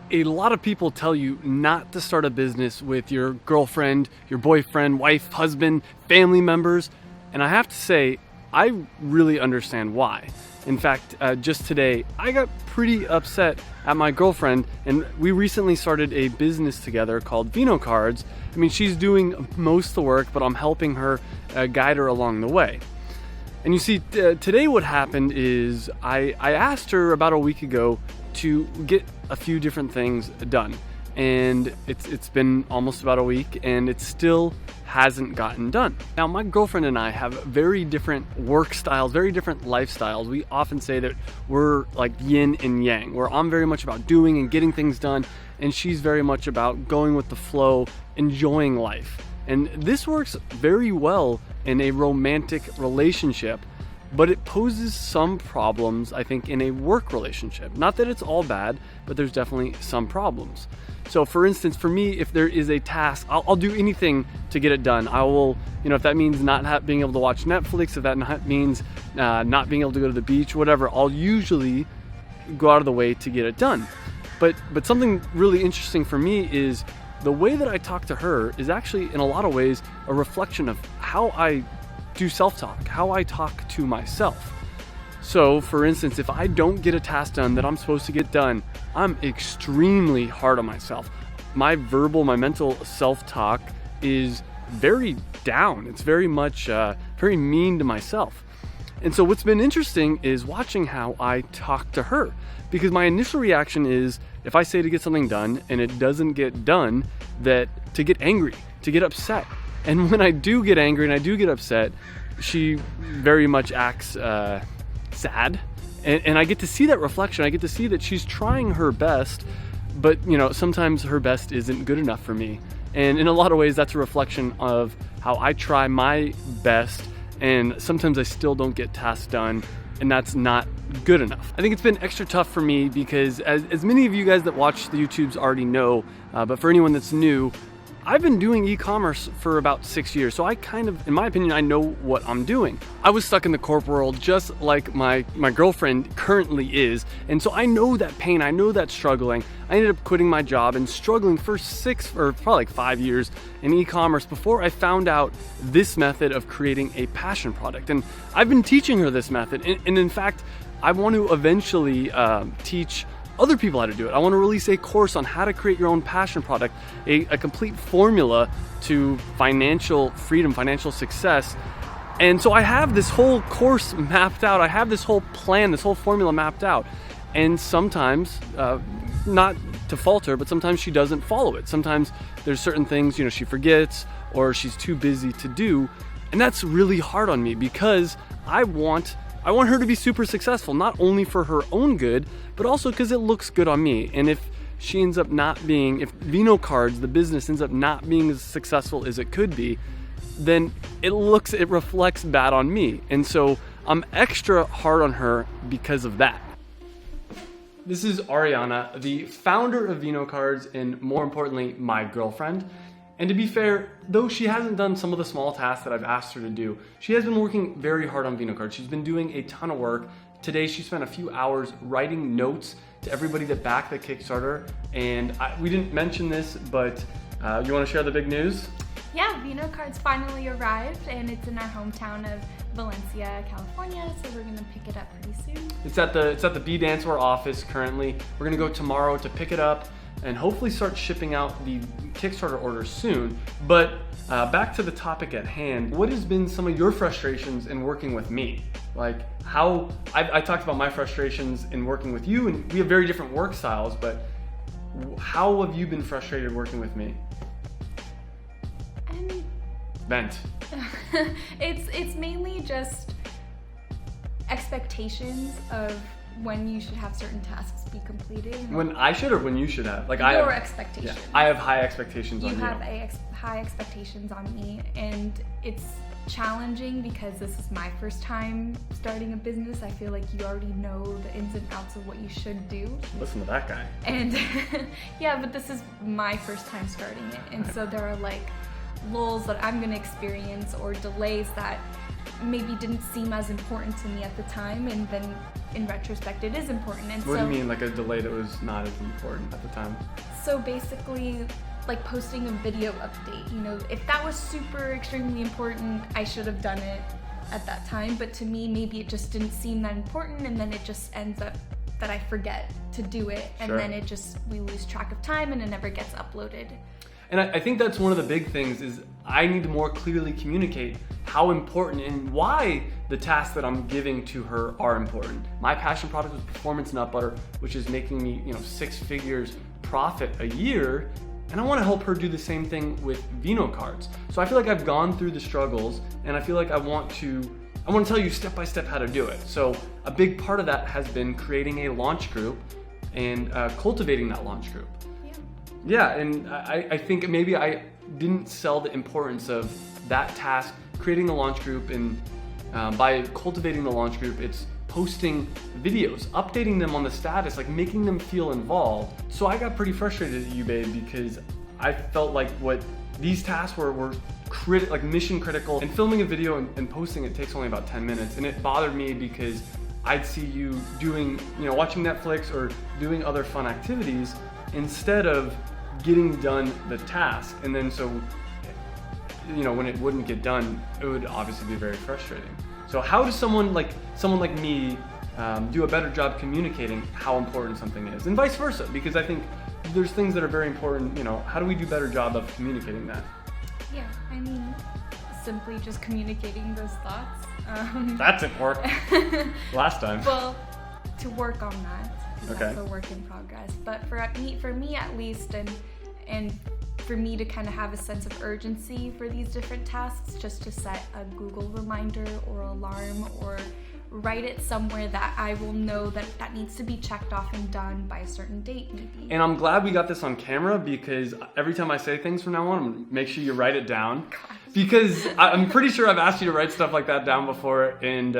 A lot of people tell you not to start a business with your girlfriend, your boyfriend, wife, husband, family members. And I have to say, I really understand why. In fact, just today, I got pretty upset at my girlfriend, and we recently started a business together called Vino Cards. I mean, she's doing most of the work, but I'm helping her guide her along the way. And you see, today what happened is I asked her about a week ago to get a few different things done. And it's been almost about a week, and it still hasn't gotten done. Now, my girlfriend and I have very different work styles, very different lifestyles. We often say that we're like yin and yang, where I'm very much about doing and getting things done, and she's very much about going with the flow, enjoying life. And this works very well in a romantic relationship, but it poses some problems, I think, in a work relationship. Not that it's all bad, but there's definitely some problems. So for instance, for me, if there is a task, I'll do anything to get it done. I will, if that means not being able to watch Netflix, if that means not being able to go to the beach, whatever, I'll usually go out of the way to get it done. But something really interesting for me is the way that I talk to her is actually, in a lot of ways, a reflection of how I do self-talk, how I talk to myself. So, for instance, if I don't get a task done that I'm supposed to get done, I'm extremely hard on myself. My mental self-talk is very down. It's very much, very mean to myself. And so what's been interesting is watching how I talk to her. Because my initial reaction is, if I say to get something done and it doesn't get done, that to get angry, to get upset. And when I do get angry and I do get upset, she very much acts sad. And I get to see that reflection. I get to see that she's trying her best, but sometimes her best isn't good enough for me. And in a lot of ways, that's a reflection of how I try my best, and sometimes I still don't get tasks done, and that's not good enough. I think it's been extra tough for me because as many of you guys that watch the YouTubes already know, but for anyone that's new, I've been doing e-commerce for about 6 years, so I kind of, in my opinion, I know what I'm doing. I was stuck in the corporate world just like my girlfriend currently is, and so I know that pain, I know that struggling. I ended up quitting my job and struggling for 6 or probably like 5 years in e-commerce before I found out this method of creating a passion product. And I've been teaching her this method, and in fact, I want to eventually teach other people how to do it. I want to release a course on how to create your own passion product, a complete formula to financial freedom, financial success. And so I have this whole course mapped out. I have this whole plan, this whole formula mapped out. And sometimes, not to fault her, but sometimes she doesn't follow it. Sometimes there's certain things, she forgets or she's too busy to do. And that's really hard on me because I want her to be super successful, not only for her own good, but also because it looks good on me. And if she ends up if Vino Cards, the business, ends up not being as successful as it could be, then it reflects bad on me. And so I'm extra hard on her because of that. This is Ariana, the founder of Vino Cards, and more importantly, my girlfriend. And to be fair, though she hasn't done some of the small tasks that I've asked her to do, she has been working very hard on Vino Cards. She's been doing a ton of work. Today, she spent a few hours writing notes to everybody that backed the Kickstarter. And we didn't mention this, but you want to share the big news? Yeah, Vino Cards finally arrived, and it's in our hometown of Valencia, California, so we're gonna pick it up pretty soon. It's at the B Danceware office currently. We're gonna go tomorrow to pick it up and hopefully start shipping out the Kickstarter orders soon. But back to the topic at hand, what has been some of your frustrations in working with me? Like how, I talked about my frustrations in working with you, and we have very different work styles, but how have you been frustrated working with me? Vent. It's mainly just expectations of when you should have certain tasks be completed. When I should or when you should have? Like your expectations. Yeah, I have high expectations on you. You have high expectations on me, and it's challenging because this is my first time starting a business. I feel like you already know the ins and outs of what you should do. Listen to that guy. And yeah, but this is my first time starting it, and so there are like lulls that I'm gonna experience or delays that maybe didn't seem as important to me at the time, and then in retrospect it is important. And what do you mean, like a delay that was not as important at the time? So basically, like posting a video update, you know, if that was super extremely important, I should have done it at that time, but to me maybe it just didn't seem that important, and then it just ends up that I forget to do it, and Sure. then we lose track of time and it never gets uploaded. And I think that's one of the big things is I need to more clearly communicate how important and why the tasks that I'm giving to her are important. My passion product was performance nut butter, which is making me, 6 figures profit a year. And I want to help her do the same thing with Vino Cards. So I feel like I've gone through the struggles, and I feel like I want to tell you step by step how to do it. So a big part of that has been creating a launch group and cultivating that launch group. Yeah, and I think maybe I didn't sell the importance of that task, creating a launch group, and by cultivating the launch group, it's posting videos, updating them on the status, like making them feel involved. So I got pretty frustrated at you, babe, because I felt like what these tasks were like mission critical, and filming a video and posting it takes only about 10 minutes, and it bothered me because I'd see you doing, watching Netflix or doing other fun activities instead of getting done the task. And then so, when it wouldn't get done, it would obviously be very frustrating. So how does someone like me do a better job communicating how important something is, and vice versa? Because I think there's things that are very important, how do we do a better job of communicating that? Yeah, I mean, simply just communicating those thoughts. That didn't work last time. Well, to work on that. Okay. That's a work in progress. But for me at least, and for me to kind of have a sense of urgency for these different tasks, just to set a Google reminder or alarm, or write it somewhere that I will know that needs to be checked off and done by a certain date maybe. And I'm glad we got this on camera, because every time I say things from now on, I'm gonna make sure you write it down. Gosh. Because I'm pretty sure I've asked you to write stuff like that down before, and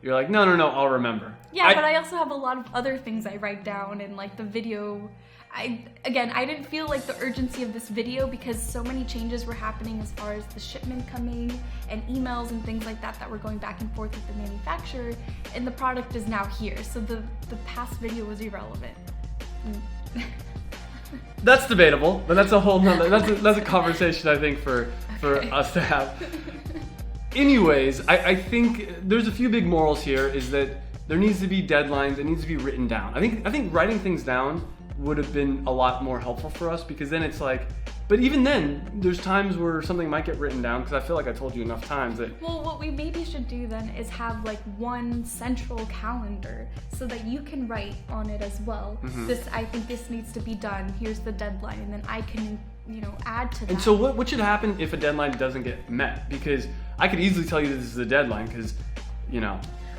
you're like, no, I'll remember. Yeah, but I also have a lot of other things I write down, and like the video, I didn't feel like the urgency of this video because so many changes were happening as far as the shipment coming and emails and things like that were going back and forth with the manufacturer, and the product is now here, so the past video was irrelevant. That's debatable, but that's a whole nother, that's a conversation I think for Okay. us to have. Anyways, I think there's a few big morals here, is that there needs to be deadlines, it needs to be written down. I think writing things down would have been a lot more helpful for us, because then it's like, but even then, there's times where something might get written down, because I feel like I told you enough times that... Well, what we maybe should do then is have like one central calendar so that you can write on it as well. Mm-hmm. I think this needs to be done, here's the deadline, and then I can, add to that. And so what should happen if a deadline doesn't get met? Because I could easily tell you this is the deadline, because,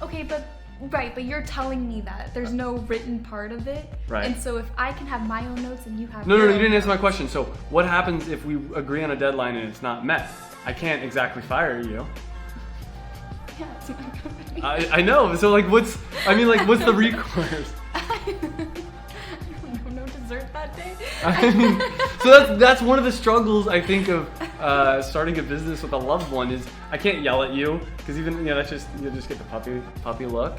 Okay, but you're telling me that. There's no written part of it. Right. And so if I can have my own notes and you have No, your you own didn't answer my notes- question. So what happens if we agree on a deadline and it's not met? I can't exactly fire you. Yeah, it's not gonna be. I know, so like what's the recourse? I don't know, no dessert that day. I mean, so that's one of the struggles I think of starting a business with a loved one, is I can't yell at you, because even that's just, you'll just get the puppy look.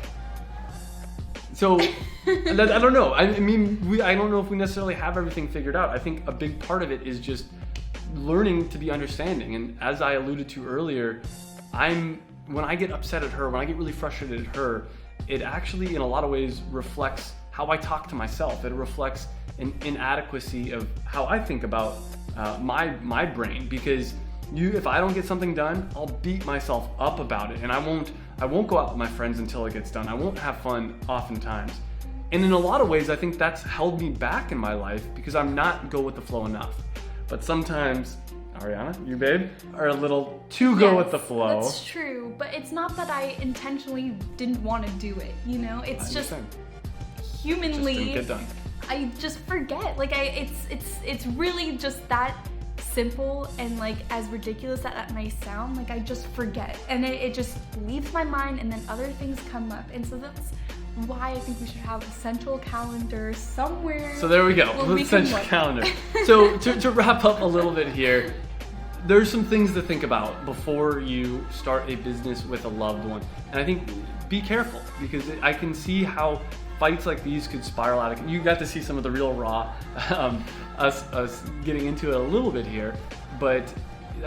So I don't know. I don't know if we necessarily have everything figured out. I think a big part of it is just learning to be understanding. And as I alluded to earlier, when I get upset at her, when I get really frustrated at her, it actually in a lot of ways reflects how I talk to myself. It reflects an inadequacy of how I think about my brain, because if I don't get something done, I'll beat myself up about it, and I won't go out with my friends until it gets done. I won't have fun oftentimes. And in a lot of ways, I think that's held me back in my life, because I'm not go with the flow enough. But sometimes, Ariana, you babe, are a little too go with the flow. That's true, but it's not that I intentionally didn't want to do it, It's just humanly, just didn't get done. I just forget. Like it's really just that simple, and like as ridiculous that may sound, like I just forget, and it just leaves my mind, and then other things come up, and so that's why I think we should have a central calendar somewhere. So there we go, where we central can look. calendar. So to wrap up a little bit here, there's some things to think about before you start a business with a loved one. And I think be careful, because I can see how fights like these could spiral out of. You got to see some of the real raw, us getting into it a little bit here, but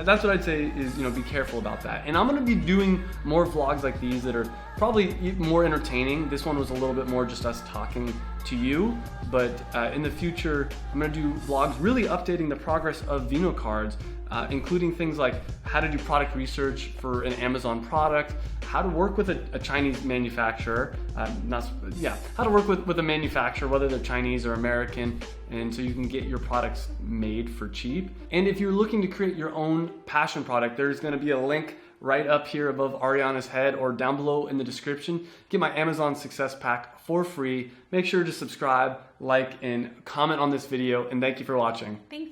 that's what I'd say is, be careful about that. And I'm gonna be doing more vlogs like these that are probably more entertaining. This one was a little bit more just us talking to you, but in the future, I'm gonna do vlogs really updating the progress of Vino Cards, including things like how to do product research for an Amazon product, how to work with a Chinese manufacturer, how to work with a manufacturer, whether they're Chinese or American, and so you can get your products made for cheap. And if you're looking to create your own passion product, there's gonna be a link right up here above Ariana's head or down below in the description. Get my Amazon Success Pack for free. Make sure to subscribe, like, and comment on this video, and thank you for watching. Thank you.